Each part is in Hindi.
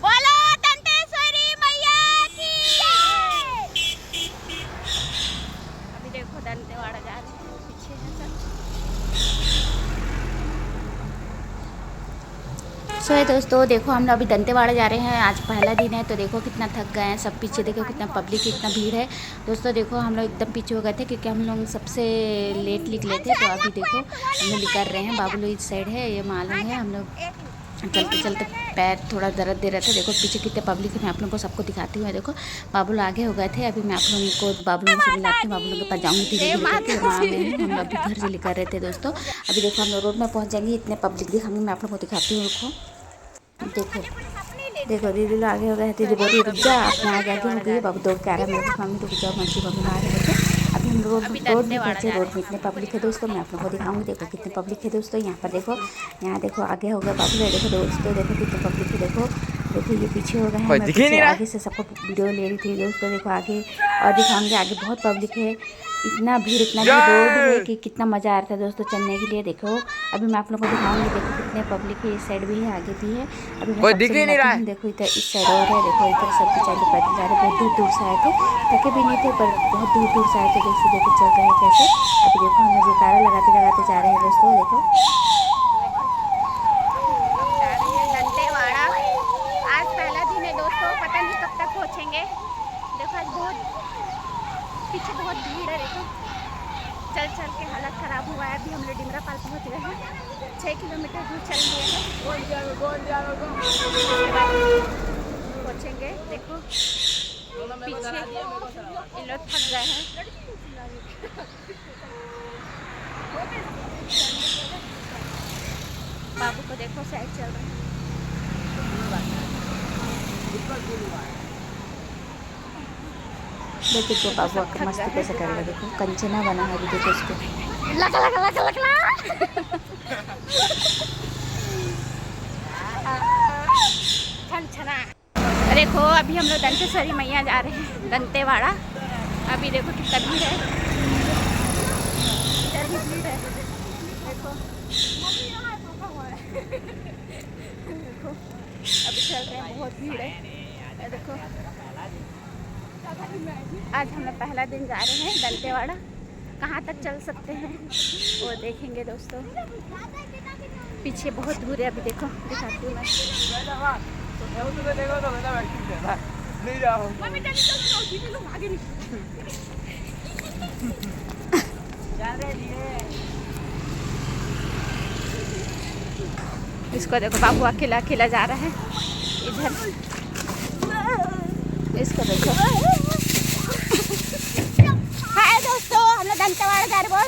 बोलो दंतेश्वरी मैया की जय। अभी देखो दंतेवाड़ा जा रहे हैं, पीछे है सब। सो है दोस्तों, देखो हम लोग अभी दंतेवाड़ा जा रहे हैं। आज पहला दिन है तो देखो कितना थक गए हैं सब। पीछे देखो कितना पब्लिक, कितना भीड़ है दोस्तों। देखो हम लोग एकदम पीछे हो गए थे क्योंकि हम लोग सबसे लेट निकले थे। तो अभी देखो हम लोग निकल रहे हैं। बाबू लोग इस साइड है, ये मालूम है। हम लोग चलते चलते पैर थोड़ा दर्द दे रहा था। देखो पीछे कितने पब्लिक है, मैं आप लोगों को सबको दिखाती हूँ। देखो बाबू लोग आगे हो गए थे। अभी मैं आप लोगों को बाबू लोगों से मिलाती हूँ। बाबू लोगों के पास जाऊँगी धीरे धीरे करके। वहाँ में हम लोग अभी घर से लेकर रहे थे दोस्तों। अभी देखो हम लोग रोड में पहुँच जाएंगे। इतने पब्लिक दिखाऊंगी मैं आप लोगों को दिखाती हूँ। देखो देखो दीदी लोग आगे हो गए। दीदी बोल रही रुक जा, अपने आगे आगे हो गई। बाबू दौड़ के आ रहा है मेरे पास, मम्मी रुक जाओ, मम्मी आ रहे थे। अभी हम रोड में पहुँचे। रोड में इतने पब्लिक है दोस्तों, मैं आप लोगों को दिखाऊंगी। देखो कितने पब्लिक है दोस्तों। यहाँ पर देखो, यहाँ देखो आगे हो गया बाबू लोग। देखो दोस्तों, देखो कितने पब्लिक है। देखो देखो ये पीछे हो गए हैं। मैं पीछे आगे से सबको वीडियो ले रही थी दोस्तों। देखो आगे और दिखाऊंगी, आगे बहुत पब्लिक है। इतना भीड़ रोड है कि कितना मज़ा आ रहा था दोस्तों चलने के लिए। देखो अभी मैं आप लोगों को दिखाऊंगी। देखो कितने पब्लिक है, इस साइड भी है, आगे भी है। अभी मैं सबसे मिलाती हूँ। देखो इधर इस साइड और है। देखो इधर सब बेचारे पैदल जा रहे, बहुत दूर दूर से आए थे। थके भी नहीं थे पर बहुत दूर दूर से आए थे। देखो देखो चल रहे हैं कैसे। अभी देखो हम जयकारा लगाते लगाते जा रहे हैं दोस्तों। देखो जा रहे हैं दंतेवाड़ा। आज पहला दिन है दोस्तों, पता नहीं कब तक पहुँचेंगे। देखो आज बहुत पीछे बहुत भीड़ है। देखो चल चल के हालत ख़राब हुआ है। अभी हम लोग डिमरापाल पहुँच गए हैं। 6 किलोमीटर दूर चल दिए हैं, पहुँचेंगे। देखो पीछे इन लोग थक गए हैं। बाबू को देखो साइड चल रहे हैं। देखो तो बाबू आकर मस्ती कैसे करेगा। देखो कंचना बना है अभी। देखो इसको लगा लगा लगा लगा कंचना। देखो अभी हम लोग दंतेश्वरी मैया जा रहे हैं, दंतेवाड़ा। अभी देखो कितना भीड़ है, इधर भी भीड़ है। देखो देखो अभी चल रहे हैं, बहुत भीड़ है। देखो आज हम लोग पहला दिन जा रहे हैं दंतेवाड़ा। कहाँ तक चल सकते हैं वो देखेंगे दोस्तों। पीछे बहुत दूर है। अभी देखो दिखाती हूँ मैं। इसको देखो बाबू अकेला अकेला जा रहा है इधर। इसको देखो। हाय दोस्तों, हम लोग दंतेवाड़ा जा रहे। बोल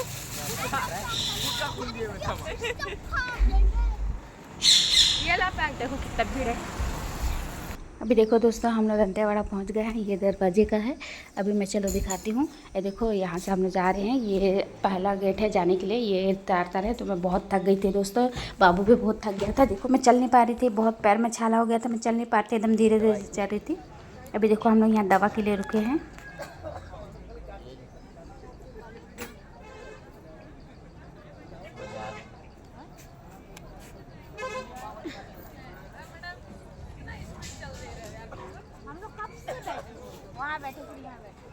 ये ला पैक। देखो कितना भीड़ है। अभी देखो दोस्तों हम लोग दंतेवाड़ा पहुंच गए हैं। ये दरवाजे का है। अभी मैं चलो दिखाती हूँ। ये देखो यहाँ से हम लोग जा रहे हैं। ये पहला गेट है जाने के लिए। ये तार है। तो मैं बहुत थक गई थी दोस्तों। बाबू भी बहुत थक गया था। देखो मैं चल नहीं पा रही थी, बहुत पैर में छाला हो गया था, मैं चल नहीं पा रही थी, एकदम धीरे धीरे चल रही थी। अभी देखो हम लोग यहाँ दवा के लिए रुके हैं। वहाँ बैठे थे, यहाँ बैठे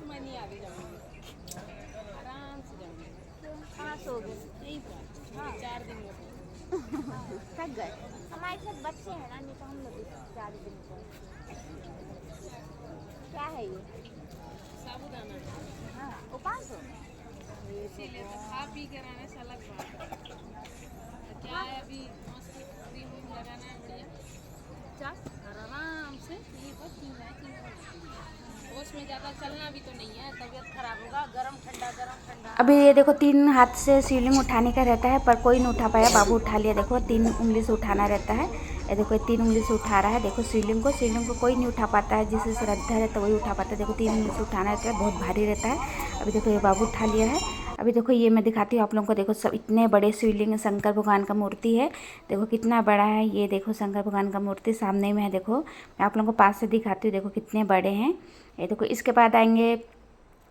मैं नहीं आगे जाऊँगी, आराम से जाऊँगी। कहाँ सो गए? यहीं पर। हाँ 4 दिन हो गए, थक गए। हमारे साथ बच्चे हैं ना, नहीं तो हम लोग 4 दिन को। क्या है ये? साबुदाना। हाँ वो 500। इसीलिए तो खा पी कर आने से अलग बात। क्या है अभी मस्त क्रीम लगाना है बढ़िया, आराम से। ये बस उसमें ज़्यादा चलना भी तो नहीं है, तबीयत खराब होगा। गरम ठंडा। अभी ये देखो 3 हाथ से शिवलिंग उठाने का रहता है पर कोई नहीं उठा पाया। बाबू उठा लिया। देखो 3 उंगली से उठाना रहता है। ये देखो 3 उंगली से उठा रहा है। देखो शिवलिंग को कोई नहीं उठा पाता है। जिसे श्रद्धा है तो वही उठा पाता है। देखो 3 उंगली से उठाना रहता है, बहुत भारी रहता है। अभी देखो ये बाबू उठा लिया है। अभी देखो ये मैं दिखाती हूँ आप लोगों को। देखो सब इतने बड़े शिवलिंग, शंकर भगवान का मूर्ति है। देखो कितना बड़ा है ये। देखो शंकर भगवान का मूर्ति सामने में है। देखो मैं आप लोगों को पास से दिखाती हूँ। देखो कितने बड़े हैं ये। देखो इसके बाद आएंगे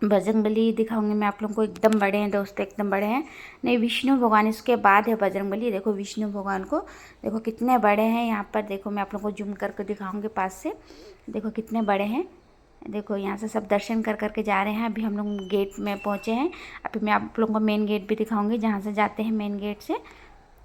बजरंगबली दिखाऊंगी मैं आप लोगों को। एकदम बड़े हैं दोस्तों, एकदम बड़े हैं। नहीं, विष्णु भगवान इसके बाद है बजरंगबली। देखो विष्णु भगवान को देखो कितने बड़े हैं यहाँ पर। देखो मैं आप लोगों को जूम करके दिखाऊंगी पास से। देखो कितने बड़े हैं। देखो यहाँ से सब दर्शन कर करके जा रहे हैं। अभी हम लोग गेट में पहुँचे हैं। अभी मैं आप लोगों को मेन गेट भी दिखाऊंगी जहाँ से जाते हैं मेन गेट से।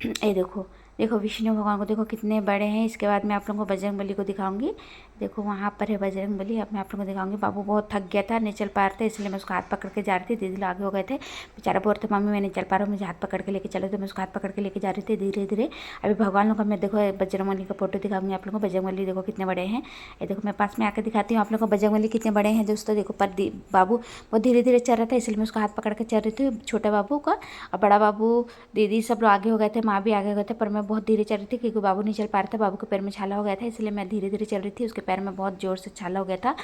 ये देखो, देखो विष्णु भगवान को देखो कितने बड़े हैं। इसके बाद मैं आप लोगों को बजरंगबली को दिखाऊंगी। देखो वहाँ पर है बजरंगबली। अब मैं आप लोगों को दिखाऊंगी। बाबू बहुत थक गया था, नहीं चल पा रहे थे, इसलिए मैं उसका हाथ पकड़ के जा रही थी। दीदी लोग आगे हो गए थे, बेचारा बोल रहे थे मम्मी मैं नहीं चल पा रहा हूँ, मुझे हाथ पकड़ के लेके चलो। तो मैं उसका हाथ पकड़ के लेके जा रही थी धीरे धीरे। अभी भगवान लोग का मैं देखो बजरंगबली का फोटो दिखाऊंगी आप लोगों को। बजरंगबली देखो कितने बड़े हैं। ये देखो मैं पास में आकर दिखाती हूँ आप लोगों को बजरंगबली कितने बड़े हैं दोस्तों। देखो पर बाबू बहुत धीरे धीरे चल रहा था, इसलिए मैं उसका हाथ पकड़ के चल रही थी, छोटा बाबू का। और बड़ा बाबू दीदी सब लोग आगे हो गए थे, माँ भी आगे हो गए थे, पर मैं बहुत धीरे चल रही थी क्योंकि बाबू नहीं चल पा रहा था। बाबू के पैर में छाला हो गया था, इसलिए मैं धीरे धीरे चल रही थी। उसके पैर में बहुत जोर से छाला हो गया था,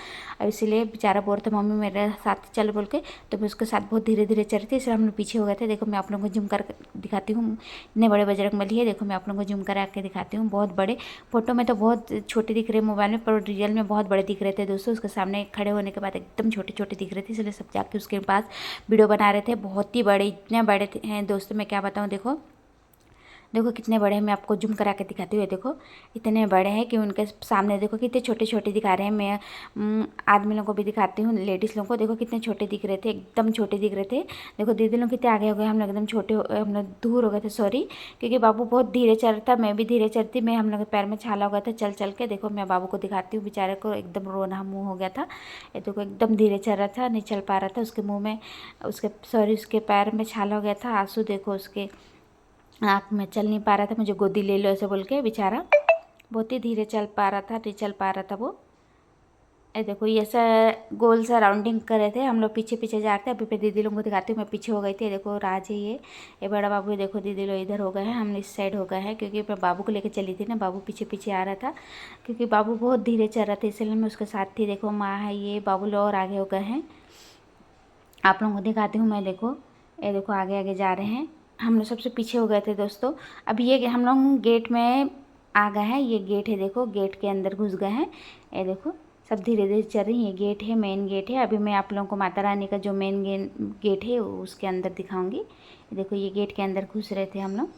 अब इसलिए बेचारा बोल रहा था मम्मी मेरे साथ चल बोल के। तो मैं उसके साथ बहुत धीरे धीरे चल रही थी, इसलिए हम लोग पीछे हो गए थे। देखो मैं आप लोगों को जूम कर दिखाती हूँ, इतने बड़े बजरंगबली है। देखो मैं आप लोगों को जूम करा के दिखाती हूँ, बहुत बड़े। फोटो में तो बहुत छोटे दिख रहे मोबाइल में, पर रियल में बहुत बड़े दिख रहे थे दोस्तों। उसके सामने खड़े होने के बाद एकदम छोटे छोटे दिख रहे थे, इसलिए सब जाके उसके पास वीडियो बना रहे थे। बहुत ही बड़े, इतने बड़े हैं दोस्तों, मैं क्या बताऊँ। देखो देखो कितने बड़े हैं, मैं आपको जूम करा के दिखाती हूँ। देखो इतने बड़े हैं कि उनके सामने देखो कितने छोटे छोटे दिखा रहे हैं। मैं आदमी लोगों को भी दिखाती हूँ, लेडीज़ लोगों को। देखो कितने छोटे दिख रहे थे, एकदम छोटे दिख रहे थे। देखो दीदी लोग कितने आगे हो गए, हम लोग एकदम छोटे हम लोग दूर हो गए थे, सॉरी, क्योंकि बाबू बहुत धीरे चल रहा था, मैं भी धीरे चलती। मैं हम लोग के पैर में छाला हो गया था चल चल के। देखो मैं बाबू को दिखाती हूँ, बेचारे को एकदम रोना मुँह हो गया था। ये देखो एकदम धीरे चल रहा था, नहीं चल पा रहा था। उसके मुँह में उसके सॉरी उसके पैर में छाला हो गया था, आंसू देखो उसके आँख में, चल नहीं पा रहा था। मुझे गोदी ले लो ऐसे बोल के बेचारा बहुत ही धीरे चल पा रहा था, नहीं चल पा रहा था वो। ये देखो ये ऐसा गोल सा राउंडिंग कर रहे थे, हम लोग पीछे पीछे जा रहे थे। अभी पे दीदी लोगों को दिखाती हूँ, मैं पीछे हो गई थी। देखो राज है ये बड़ा बाबू है। देखो दीदी लोग इधर हो गए हैं, हम इस साइड हो गए हैं, क्योंकि मैं बाबू को लेकर चली थी ना, बाबू पीछे पीछे आ रहा था, क्योंकि बाबू बहुत धीरे चल रहा था, इसलिए मैं उसके साथ थी। देखो माँ है ये, बाबू लोग और आगे हो गए हैं। आप लोगों को दिखाती हूँ मैं। देखो ये देखो आगे आगे जा रहे हैं, हम लोग सबसे पीछे हो गए थे दोस्तों। अब ये हम लोग गेट में आ गए हैं, ये गेट है। देखो गेट के अंदर घुस गए हैं। ये देखो सब धीरे धीरे चल रही है। ये गेट है, मेन गेट है। अभी मैं आप लोगों को माता रानी का जो मेन गेट है उसके अंदर दिखाऊंगी। देखो ये गेट के अंदर घुस रहे थे हम लोग।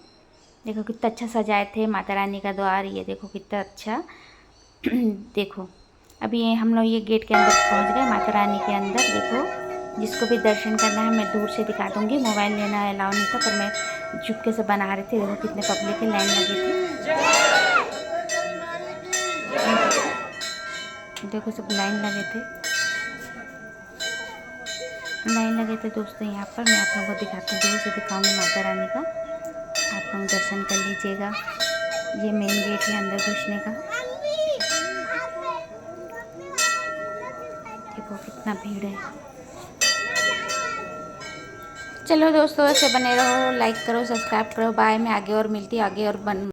देखो कितना अच्छा सजाए थे माता रानी का द्वार, ये देखो कितना अच्छा। देखो अभी ये हम लोग ये गेट के अंदर पहुंच गए, माता रानी के अंदर। देखो जिसको भी दर्शन करना है मैं दूर से दिखा दूंगी, मोबाइल लेना अलाउ नहीं था, पर मैं चुपके से बना रही थी। देखो कितने पब्लिक के लाइन लगी थी, देखो सब लाइन लगे थे दोस्तों। यहाँ पर मैं आप लोगों को दिखाती हूँ, दूर से दिखाऊंगी माता रानी का, आप लोग दर्शन कर लीजिएगा। ये मेन गेट है अंदर घुसने का। देखो कितना भीड़ है। चलो दोस्तों ऐसे बने रहो, लाइक करो, सब्सक्राइब करो। बाय, मैं आगे और मिलती, आगे और बन